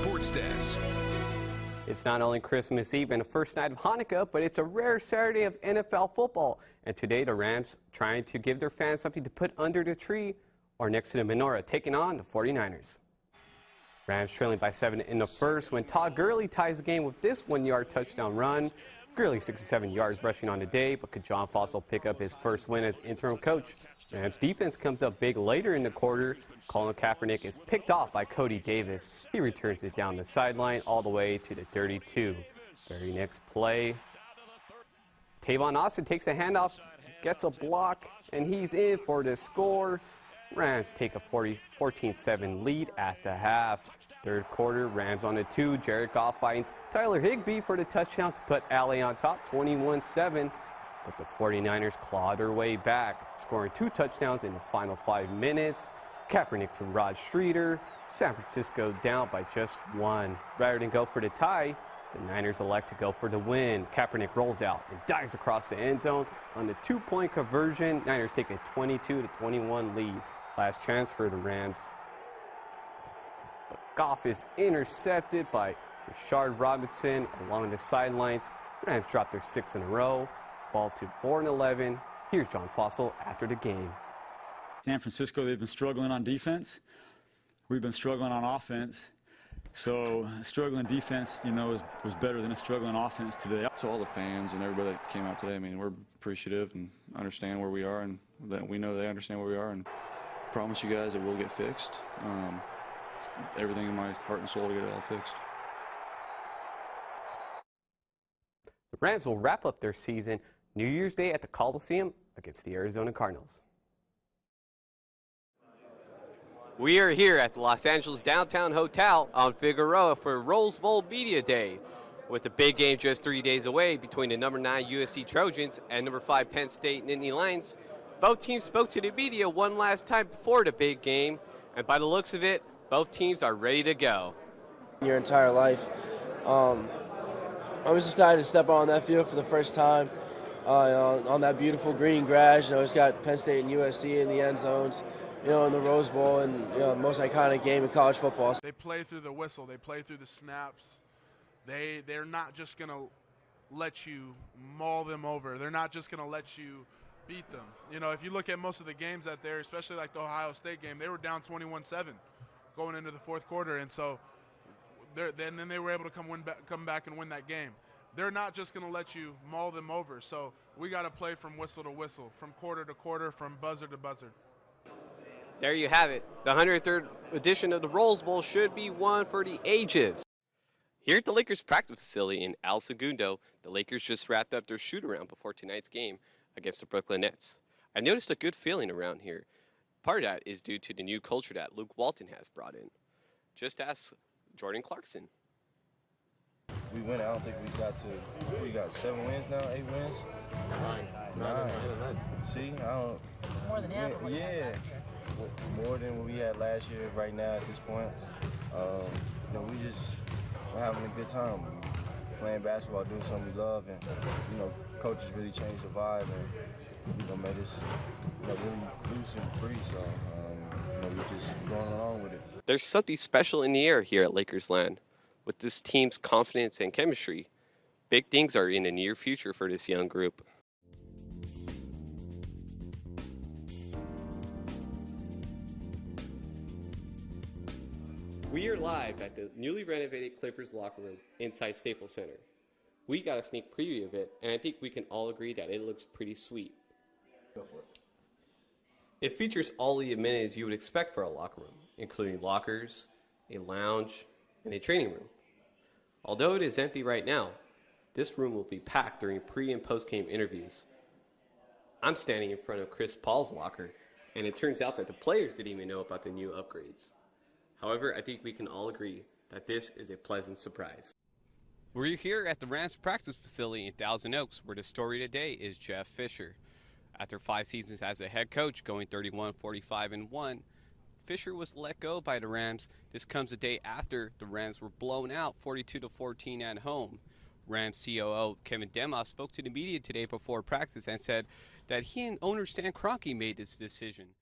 Sports Desk. It's not only Christmas Eve and the first night of Hanukkah, but it's a rare Saturday of NFL football. And today the Rams trying to give their fans something to put under the tree or next to the menorah, taking on the 49ers. Rams trailing by 7 in the first when Todd Gurley ties the game with this 1-yard touchdown run. Gurley 67 yards rushing on the day, but could John Fossil pick up his first win as interim coach? Rams defense comes up big later in the quarter. Colin Kaepernick is picked off by Cody Davis. He returns it down the sideline all the way to the 32. Very next play, Tavon Austin takes the handoff, gets a block, and he's in for the score. Rams take a 14-7 lead at the half. Third quarter, Rams on the 2. Jared Goff finds Tyler Higbee for the touchdown to put LA on top, 21-7. But the 49ers clawed their way back, scoring 2 touchdowns in the final 5 minutes. Kaepernick to Rod Streeter. San Francisco down by just 1. Rather than go for the tie, the Niners elect to go for the win. Kaepernick rolls out and dives across the end zone on the 2-point conversion. Niners take a 22-21 lead. Last chance for the Rams. But Goff is intercepted by Rashard Robinson along the sidelines. Rams drop their 6th in a row, fall to 4-11. Here's John Fossil after the game. San Francisco, they've been struggling on defense. We've been struggling on offense. So struggling defense, you know, was better than a struggling offense today. To all the fans and everybody that came out today, I mean, we're appreciative and understand where we are, and that we know they understand where we are, and promise you guys that we'll get fixed. Everything in my heart and soul to get it all fixed. The Rams will wrap up their season New Year's Day at the Coliseum against the Arizona Cardinals. We are here at the Los Angeles Downtown Hotel on Figueroa for Rose Bowl Media Day, with the big game just 3 days away between the number 9 USC Trojans and number 5 Penn State Nittany Lions. Both teams spoke to the media one last time before the big game, and by the looks of it, both teams are ready to go. Your entire life. I'm just excited to step on that field for the first time on that beautiful green grass. You know, it's got Penn State and USC in the end zones, you know, in the Rose Bowl, and you know, the most iconic game in college football. They play through the whistle. They play through the snaps. They're not just going to let you maul them over. They're not just going to let you beat them. You know, if you look at most of the games out there, especially like the Ohio State game, they were down 21-7 going into the fourth quarter, and so then they were able to come back and win that game. They're not just going to let you maul them over. So we got to play from whistle to whistle, from quarter to quarter, from buzzer to buzzer. There you have it. The 103rd edition of the Rose Bowl should be one for the ages. Here at the Lakers practice facility in El Segundo, the Lakers just wrapped up their shoot-around before tonight's game against the Brooklyn Nets. I noticed a good feeling around here. Part of that is due to the new culture that Luke Walton has brought in. Just ask Jordan Clarkson. We win. I don't think we got 7 wins now, 8 wins? 9. See, I don't. More than half of what you had last year. More than what we had last year right now at this point. You know, we're having a good time. Playing basketball, doing something we love, and you know, coaches really changed the vibe and you know, made us really loose and free. So you know, we're just going along with it. There's something special in the air here at Lakers Land. With this team's confidence and chemistry, big things are in the near future for this young group. We are live at the newly renovated Clippers locker room inside Staples Center. We got a sneak preview of it, and I think we can all agree that it looks pretty sweet. Go for it. It features all the amenities you would expect for a locker room, including lockers, a lounge, and a training room. Although it is empty right now, this room will be packed during pre- and post-game interviews. I'm standing in front of Chris Paul's locker, and it turns out that the players didn't even know about the new upgrades. However, I think we can all agree that this is a pleasant surprise. We're here at the Rams practice facility in Thousand Oaks, where the story today is Jeff Fisher. After 5 seasons as a head coach, going 31-45-1, Fisher was let go by the Rams. This comes a day after the Rams were blown out 42-14 at home. Rams COO Kevin Demas spoke to the media today before practice and said that he and owner Stan Kroenke made this decision.